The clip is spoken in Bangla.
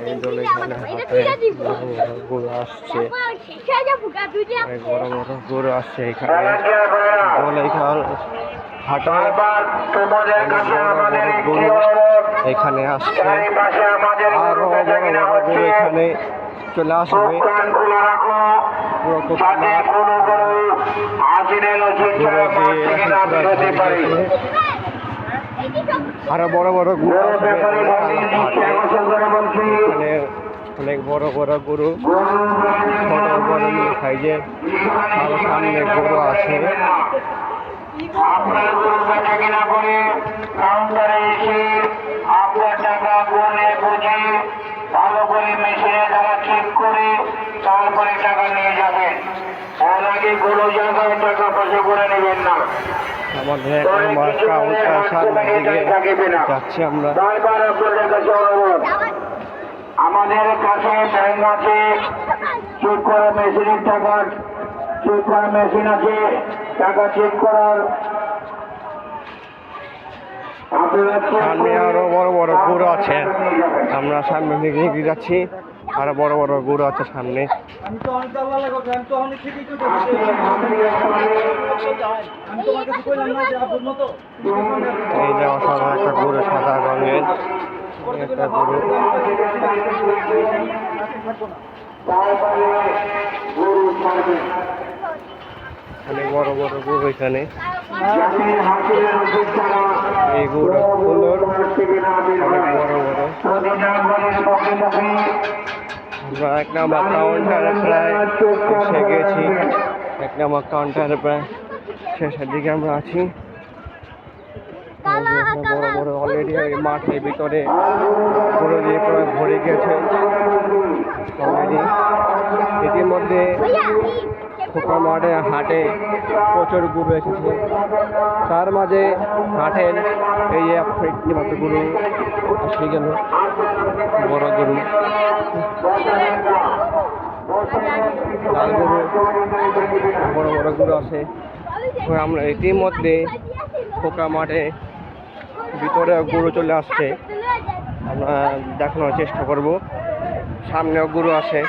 এই দলে গরু আসছে, অনেক বড় বড় গরু আসছে এখানে। দলে হাটে গরু এখানে আসছে, আরো বড় বড় গরু এখানে চলে আসবে। আরো বড় বড় গরু আসবে এখানে, অনেক বড় বড় গরু, ছোট বড় সাইজের আরো সামনে গরু আছে। আপনার গরু বেচা কিনা করে কাউন্টারে এসে আপনার টাকা গুনে বুঝে ভালো করে মেশিনে টাকা চেক করে তারপরে টাকা নিয়ে যাবেন। এর আগে গরু জায়গায় টাকা পয়সা করে নেবেন না। আমাদের কাউন্টার সামনের দিকে যাচ্ছি আমরা। আমাদের কাছে ব্যাংক আছে, চেক করা মেশিনের টাকা চেক করা মেশিন আছে, টাকা চেক করার। সামনে আরো বড় বড় গরু আছে, আমরা সামনের দিকে এগিয়ে যাচ্ছি। আরো বড় বড় গরু আছে সামনে। এই যে অসাধারণ একটা গরু, সাদা রঙের একটা গরু। অনেক বড় বড় গরু এখানে। এই গরু সুন্দর, অনেক বড় বড়। আমরা 1 নম্বর কাউন্টারে প্রায় এসে গেছি। 1 নম্বর কাউন্টারে প্রায় শেষের দিকে আমরা আছি। বড় বড় অলরেডি মাঠের ভিতরে গরু দিয়ে প্রায় ভরে গেছে অলরেডি। ইতিমধ্যে খোকা মাঠে হাটে প্রচুর গরু এসেছে, তার মাঝে হাটের এই একটি মাত্র গরু আসে গেল, বড় গরু, লাল গরু, বড় বড় গরু আছে। আমরা ইতিমধ্যে খোকা মাঠে ভিতরে গরু চলে আসছে, আমরা দেখানোর চেষ্টা করব। সামনেও গরু আছে।